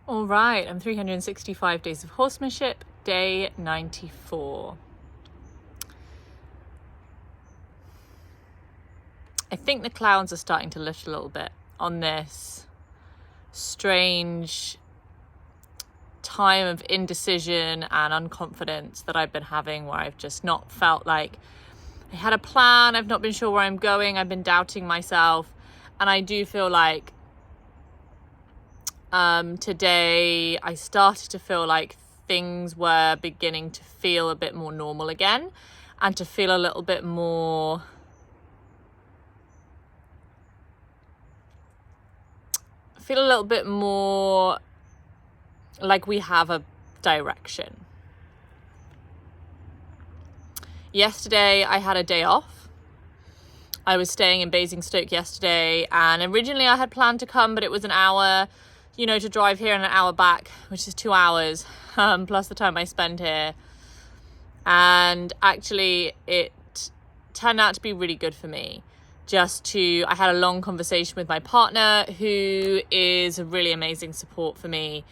All right, I'm 365 Days of Horsemanship, day 94. I think the clouds are starting to lift a little bit on this strange time of indecision and unconfidence that I've been having, where I've just not felt like I had a plan. I've not been sure where I'm going. I've been doubting myself. And I do feel like today I started to feel like things were beginning to feel a bit more normal again, and to feel a little bit more like we have a direction. Yesterday I had a day off. I was staying in Basingstoke yesterday, and originally I had planned to come, but it was an hour, to drive here and an hour back, which is 2 hours, plus the time I spend here. And actually it turned out to be really good for me. I had a long conversation with my partner, who is a really amazing support for me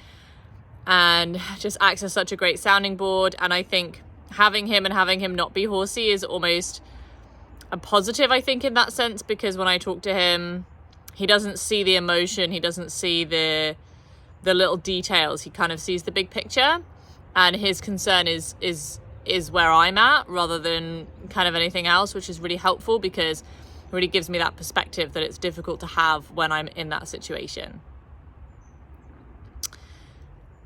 and just acts as such a great sounding board. And I think having him and having him not be horsey is almost a positive, I think, in that sense, because when I talk to him, he doesn't see the emotion, he doesn't see the little details, he kind of sees the big picture, and his concern is where I'm at rather than kind of anything else, which is really helpful because it really gives me that perspective that it's difficult to have when I'm in that situation.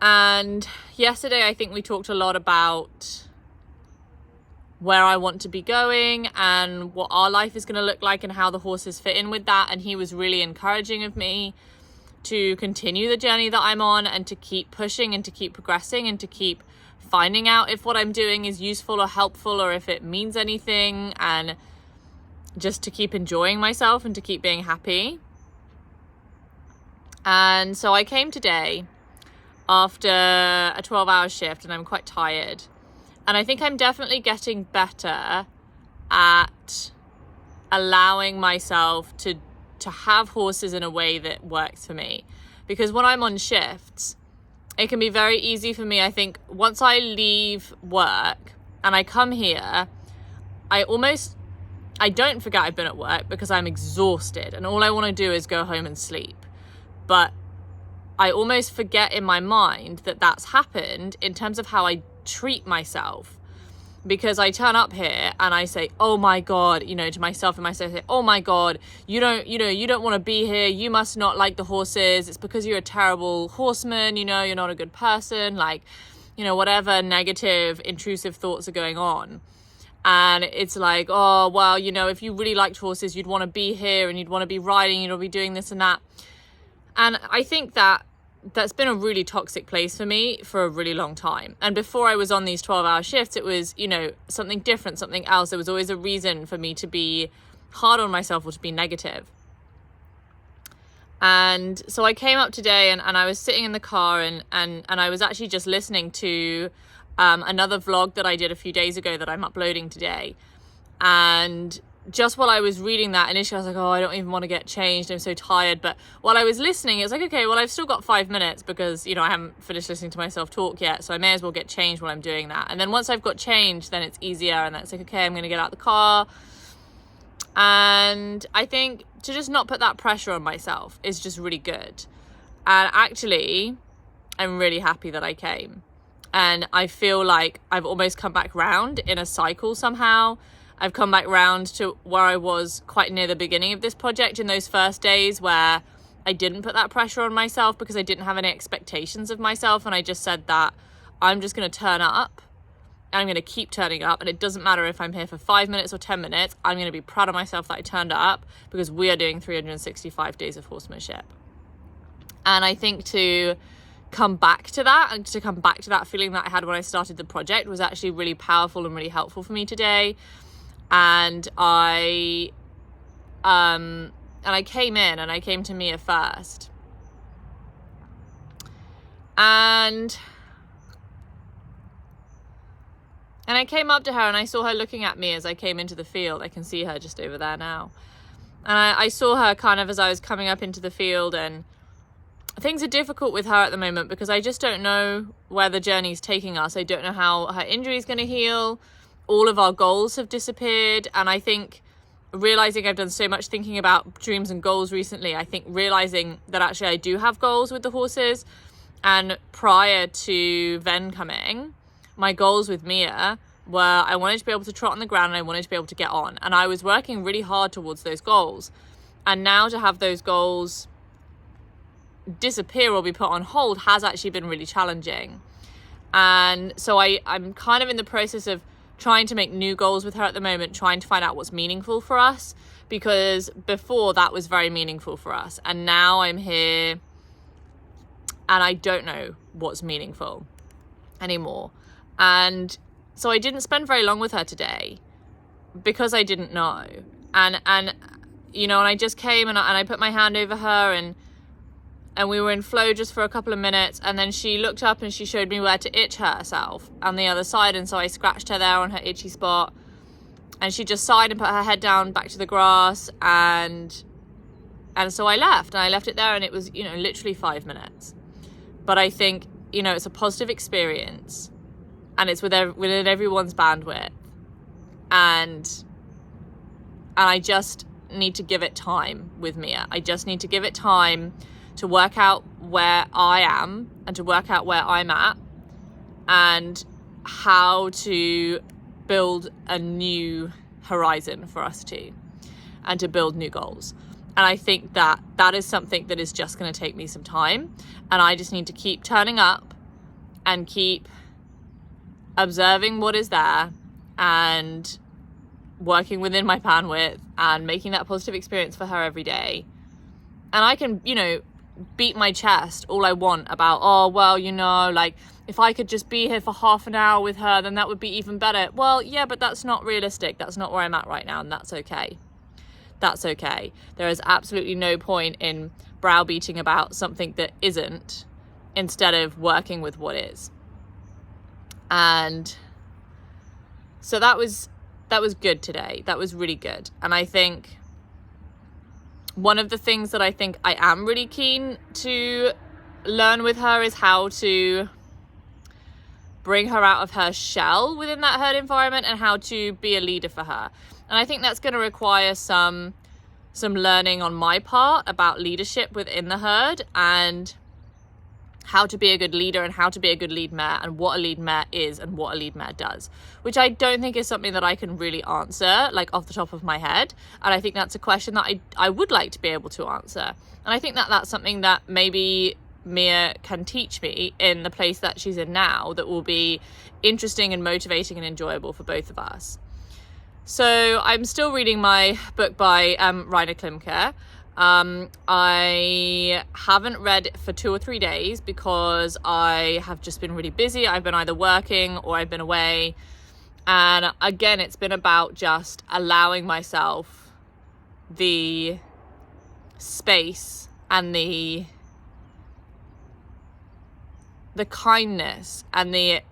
And yesterday I think we talked a lot about where I want to be going and what our life is going to look like and how the horses fit in with that. And he was really encouraging of me to continue the journey that I'm on and to keep pushing and to keep progressing and to keep finding out if what I'm doing is useful or helpful or if it means anything, and just to keep enjoying myself and to keep being happy. And so I came today after a 12-hour shift, and I'm quite tired. And I think I'm definitely getting better at allowing myself to have horses in a way that works for me. Because when I'm on shifts, it can be very easy for me. I think once I leave work and I come here, I don't forget I've been at work because I'm exhausted and all I want to do is go home and sleep. But I almost forget in my mind that that's happened in terms of how I treat myself, because I turn up here and I say, oh my God, to myself, and myself say, oh my God, you don't want to be here. You must not like the horses. It's because you're a terrible horseman. You're not a good person. Whatever negative, intrusive thoughts are going on. And it's like, oh, well, if you really liked horses, you'd want to be here and you'd want to be riding, you'd want to be doing this and that. And I think that's been a really toxic place for me for a really long time. And before I was on these 12-hour shifts, it was, something different, something else. There was always a reason for me to be hard on myself or to be negative. And so I came up today and I was sitting in the car and I was actually just listening to another vlog that I did a few days ago that I'm uploading today. And just while I was reading that, initially I was like, oh, I don't even want to get changed. I'm so tired. But while I was listening, it was like, okay, well, I've still got 5 minutes because, I haven't finished listening to myself talk yet. So I may as well get changed while I'm doing that. And then once I've got changed, then it's easier. And that's like, okay, I'm going to get out the car. And I think to just not put that pressure on myself is just really good. And actually, I'm really happy that I came. And I feel like I've almost come back round in a cycle somehow. I've come back round to where I was quite near the beginning of this project in those first days where I didn't put that pressure on myself because I didn't have any expectations of myself. And I just said that I'm just going to turn up and I'm going to keep turning up. And it doesn't matter if I'm here for 5 minutes or 10 minutes. I'm going to be proud of myself that I turned up because we are doing 365 days of horsemanship. And I think to come back to that and to come back to that feeling that I had when I started the project was actually really powerful and really helpful for me today. And I came in and I came to Mia first. And I came up to her and I saw her looking at me as I came into the field. I can see her just over there now. And I saw her kind of as I was coming up into the field, and things are difficult with her at the moment because I just don't know where the journey's taking us. I don't know how her injury is going to heal. All of our goals have disappeared. And I think realizing I've done so much thinking about dreams and goals recently, I think realizing that actually I do have goals with the horses. And prior to Ven coming, my goals with Mia were I wanted to be able to trot on the ground and I wanted to be able to get on. And I was working really hard towards those goals. And now to have those goals disappear or be put on hold has actually been really challenging. And so I'm kind of in the process of trying to make new goals with her at the moment, trying to find out what's meaningful for us, because before that was very meaningful for us. And now I'm here and I don't know what's meaningful anymore. And so I didn't spend very long with her today because I didn't know. And you know, and I just came and I put my hand over her and we were in flow just for a couple of minutes, and then she looked up and she showed me where to itch herself on the other side, and so I scratched her there on her itchy spot, and she just sighed and put her head down back to the grass, and so I left it there, and it was, you know, literally 5 minutes. But I think, you know, it's a positive experience, and it's within everyone's bandwidth, and I just need to give it time with Mia. I just need to give it time to work out where I am and to work out where I'm at and how to build a new horizon for us two and to build new goals. And I think that is something that is just going to take me some time, and I just need to keep turning up and keep observing what is there and working within my bandwidth and making that positive experience for her every day. And I can, you know, beat my chest all I want about, oh, well, you know, like if I could just be here for half an hour with her, then that would be even better. Well, yeah, but that's not realistic. That's not where I'm at right now. And that's okay. That's okay. There is absolutely no point in browbeating about something that isn't instead of working with what is. And so that was good today. That was really good. And I think one of the things that I think I am really keen to learn with her is how to bring her out of her shell within that herd environment and how to be a leader for her. And I think that's going to require some learning on my part about leadership within the herd and how to be a good leader and how to be a good lead mare and what a lead mare is and what a lead mare does, which I don't think is something that I can really answer like off the top of my head. And I think that's a question that I would like to be able to answer. And I think that that's something that maybe Mia can teach me in the place that she's in now that will be interesting and motivating and enjoyable for both of us. So I'm still reading my book by Rainer Klimke. I haven't read for 2 or 3 days because I have just been really busy. I've been either working or I've been away. And again, it's been about just allowing myself the space and the kindness and the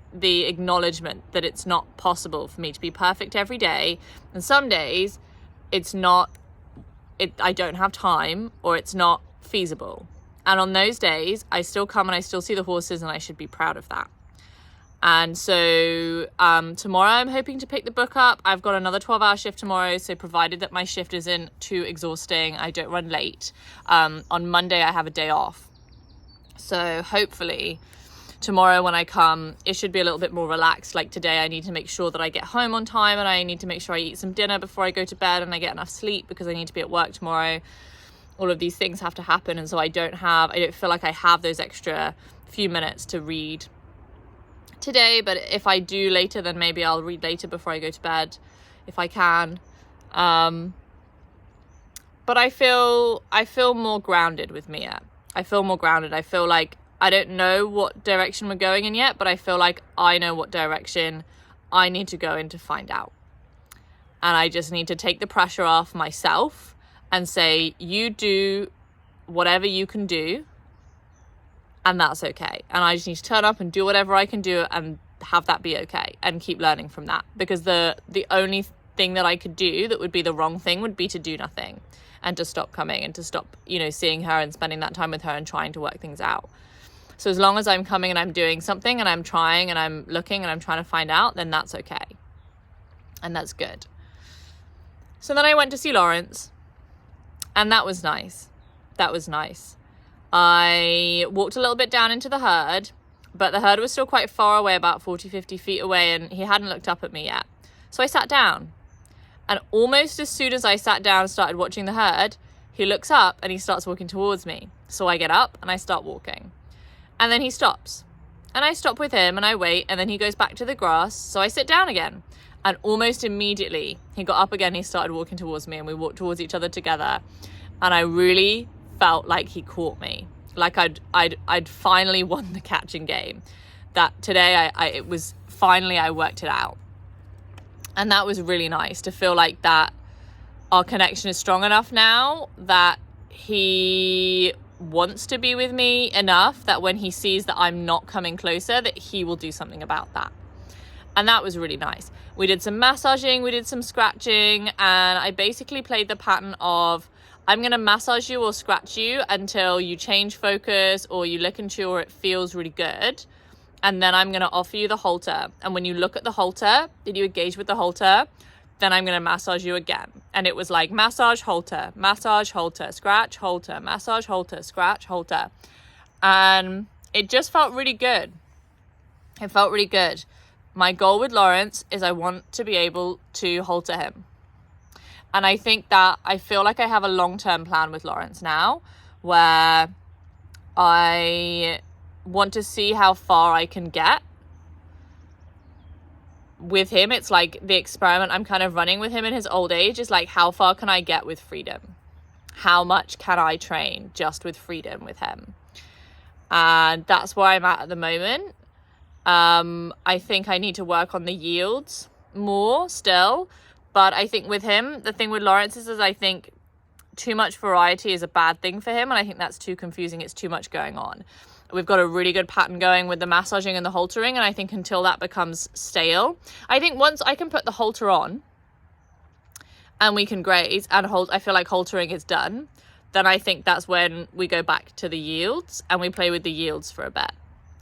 acknowledgement that it's not possible for me to be perfect every day. And some days I don't have time or it's not feasible. And on those days, I still come and I still see the horses, and I should be proud of that. And so tomorrow I'm hoping to pick the book up. I've got another 12-hour shift tomorrow, so provided that my shift isn't too exhausting, I don't run late. On Monday, I have a day off. So hopefully tomorrow when I come, it should be a little bit more relaxed. Like today, I need to make sure that I get home on time, and I need to make sure I eat some dinner before I go to bed, and I get enough sleep because I need to be at work tomorrow. All of these things have to happen, and so I don't feel like I have those extra few minutes to read today. But if I do later, then maybe I'll read later before I go to bed if I can. But I feel more grounded with Mia. I feel more grounded. I feel like I don't know what direction we're going in yet, but I feel like I know what direction I need to go in to find out. And I just need to take the pressure off myself and say, you do whatever you can do, and that's okay. And I just need to turn up and do whatever I can do and have that be okay and keep learning from that. Because the only thing that I could do that would be the wrong thing would be to do nothing and to stop coming and to stop, you know, seeing her and spending that time with her and trying to work things out. So as long as I'm coming and I'm doing something and I'm trying and I'm looking and I'm trying to find out, then that's okay. And that's good. So then I went to see Lawrence, and that was nice. That was nice. I walked a little bit down into the herd, but the herd was still quite far away, about 40, 50 feet away, and he hadn't looked up at me yet. So I sat down, and almost as soon as I sat down and started watching the herd, he looks up and he starts walking towards me. So I get up and I start walking, and then he stops, and I stop with him and I wait, and then he goes back to the grass. So I sit down again, and almost immediately he got up again. He started walking towards me, and we walked towards each other together, and I really felt like he caught me, like I'd finally won the catching game. That today it was finally, I worked it out, and that was really nice to feel like that our connection is strong enough now that he wants to be with me enough that when he sees that I'm not coming closer, that he will do something about that. And that was really nice. We did some massaging, we did some scratching, and I basically played the pattern of, I'm going to massage you or scratch you until you change focus or you lick and chew or it feels really good. And then I'm going to offer you the halter. And when you look at the halter, did you engage with the halter? Then I'm going to massage you again. And it was like massage, halter, scratch, halter, massage, halter, scratch, halter. And it just felt really good. It felt really good. My goal with Lawrence is I want to be able to halter him. And I think that I feel like I have a long-term plan with Lawrence now, where I want to see how far I can get with him. It's like the experiment I'm kind of running with him in his old age is like, how far can I get with freedom? How much can I train just with freedom with him? And that's where I'm at the moment. I think I need to work on the yields more still. But I think with him, the thing with Lawrence is I think too much variety is a bad thing for him. And I think that's too confusing. It's too much going on. We've got a really good pattern going with the massaging and the haltering. And I think until that becomes stale, I think once I can put the halter on and we can graze and hold, I feel like haltering is done. Then I think that's when we go back to the yields and we play with the yields for a bit.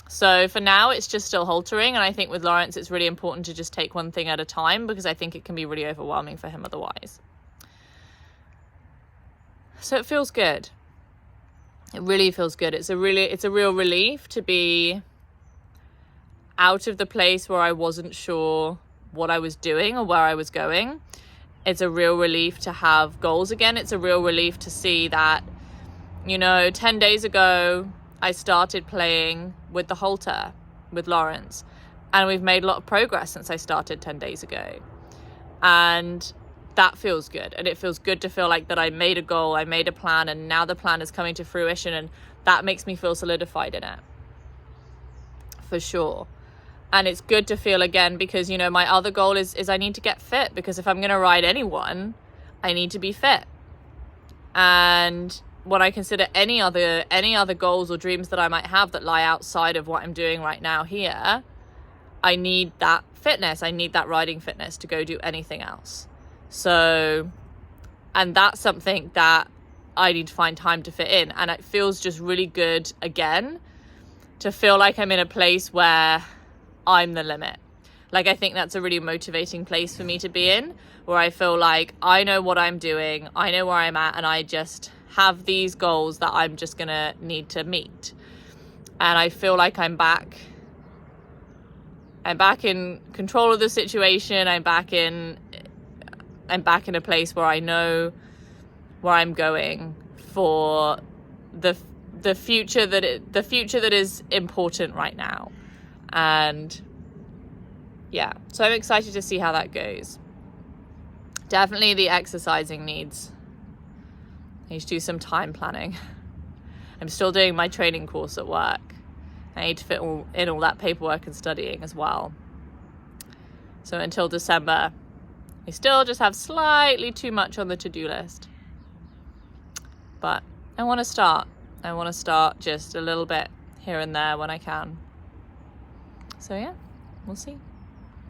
So for now, it's just still haltering. And I think with Lawrence, it's really important to just take one thing at a time because I think it can be really overwhelming for him otherwise. So it feels good. It really feels good. It's a real relief to be out of the place where I wasn't sure what I was doing or where I was going. It's a real relief to have goals again. It's a real relief to see that, 10 days ago, I started playing with the halter with Lawrence, and we've made a lot of progress since I started 10 days ago. And that feels good. And it feels good to feel like that I made a goal, I made a plan, and now the plan is coming to fruition, and that makes me feel solidified in it. For sure. And it's good to feel again because, my other goal is I need to get fit, because if I'm going to ride anyone, I need to be fit. And when I consider any other goals or dreams that I might have that lie outside of what I'm doing right now here, I need that fitness. I need that riding fitness to go do anything else. So, and that's something that I need to find time to fit in. And it feels just really good again to feel like I'm in a place where I'm the limit. Like, I think that's a really motivating place for me to be in, where I feel like I know what I'm doing, I know where I'm at, and I just have these goals that I'm just gonna need to meet. And I feel like I'm back in control of the situation. I'm back in a place where I know where I'm going for the future that is important right now. And yeah, so I'm excited to see how that goes. Definitely the exercising needs. I need to do some time planning. I'm still doing my training course at work. I need to fit in all that paperwork and studying as well. So until December, I still just have slightly too much on the to-do list. But I want to start. I want to start just a little bit here and there when I can. So yeah, we'll see.